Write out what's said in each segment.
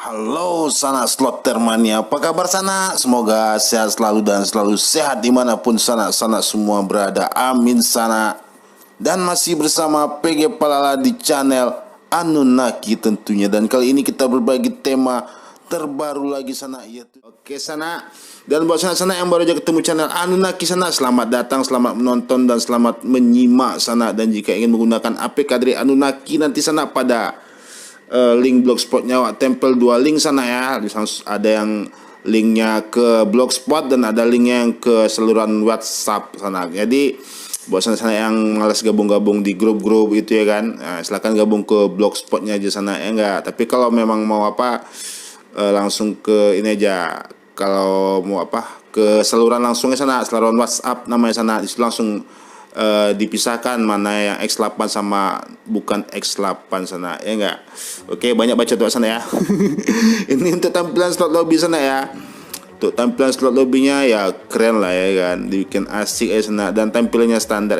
Halo sana slotter mania, apa kabar sana? Semoga sehat selalu dan selalu sehat dimanapun sana semua berada, amin sana. Dan masih bersama PG Palala di channel Anunnaki tentunya. Dan kali ini kita berbagi tema terbaru lagi sana, yaitu oke sana. Dan buat sana yang baru aja ketemu channel Anunnaki sana, selamat datang, selamat menonton dan selamat menyimak sana. Dan jika ingin menggunakan APK dari Anunnaki nanti sana pada link blogspotnya tempel 2 link sana ya. Ada yang linknya ke blogspot dan ada linknya yang ke saluran WhatsApp sana. Jadi buat sana yang malas gabung-gabung di grup-grup itu ya kan, silakan gabung ke blogspotnya aja sana ya enggak. Tapi kalau memang mau langsung ke ini aja. Kalau mau ke saluran langsungnya sana, saluran WhatsApp namanya sana. Itu langsung dipisahkan mana yang X8 sama bukan X8 sana ya enggak. Oke, banyak baca tuh sana ya. Ini untuk tampilan slot lobby sana ya. Untuk tampilan slot lobbynya ya keren lah ya kan, dibikin asik ya sana. Dan tampilannya standar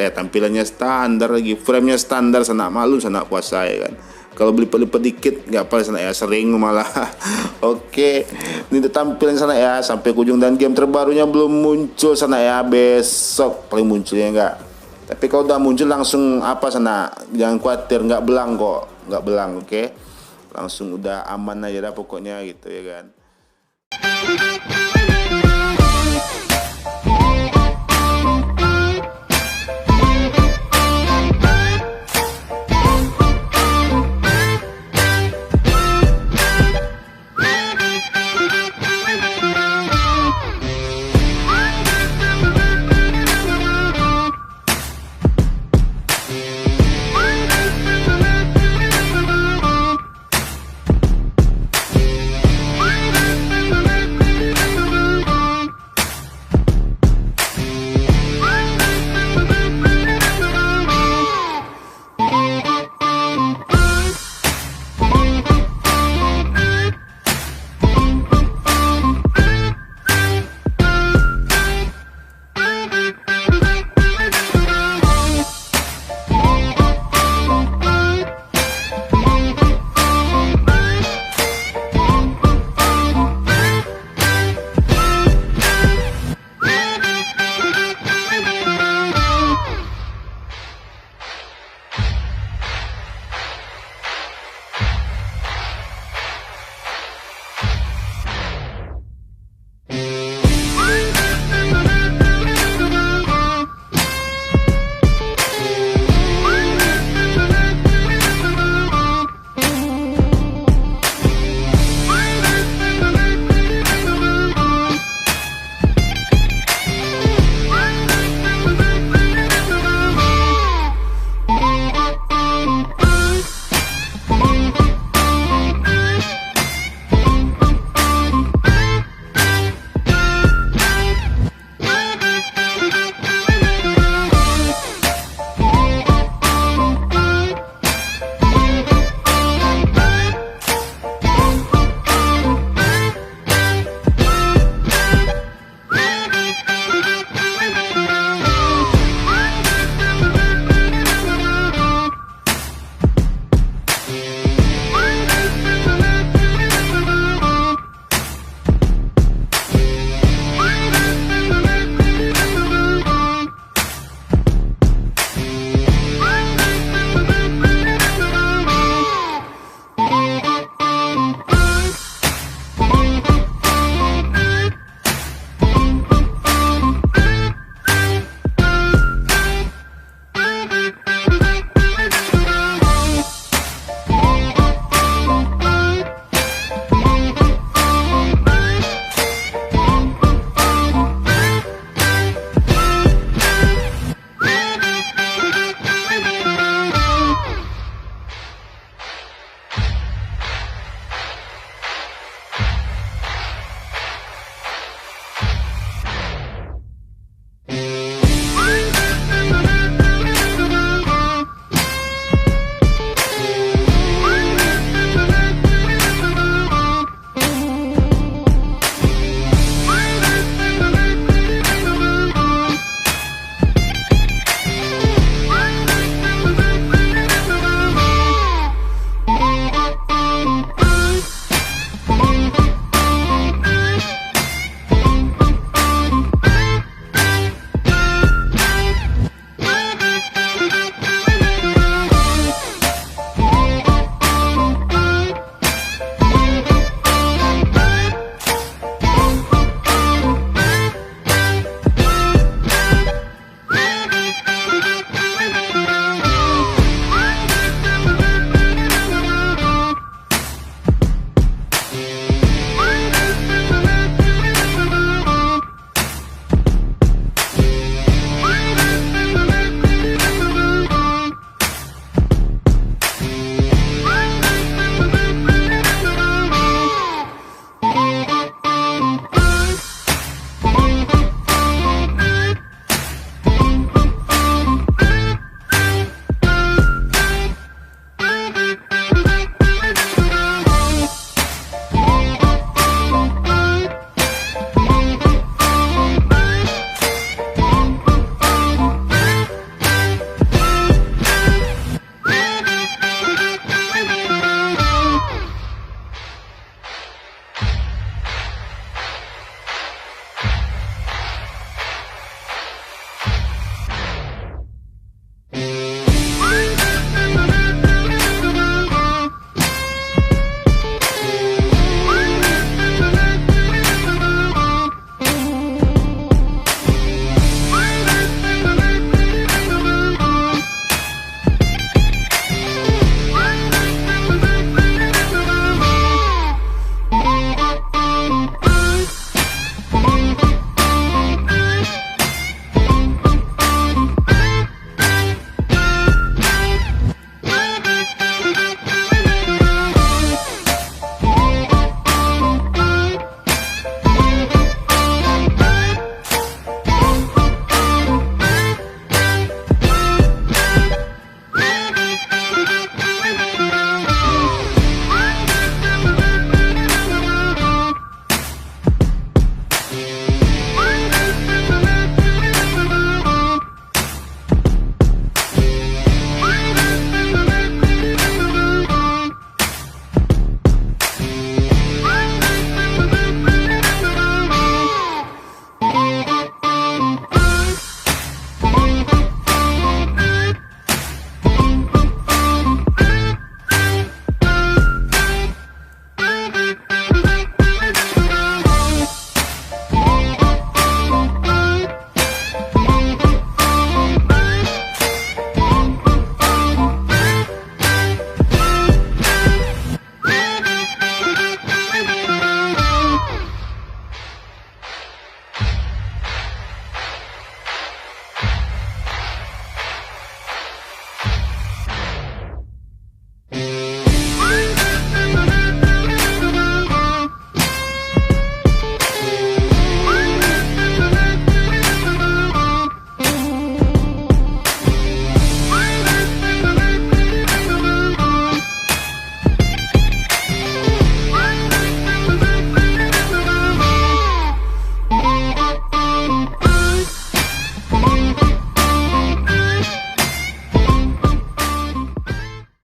lagi, framenya standar sana, malu sana puasa ya kan. Kalau berlipat-lipat dikit nggak apa sana ya, sering malah. Oke, ini tampilan sana ya sampai ke ujung. Dan game terbarunya belum muncul sana ya, besok paling munculnya enggak. Tapi kalau udah muncul langsung sana, jangan khawatir, nggak belang kok, nggak belang, oke? Langsung udah aman aja dah pokoknya gitu ya kan. Dadah.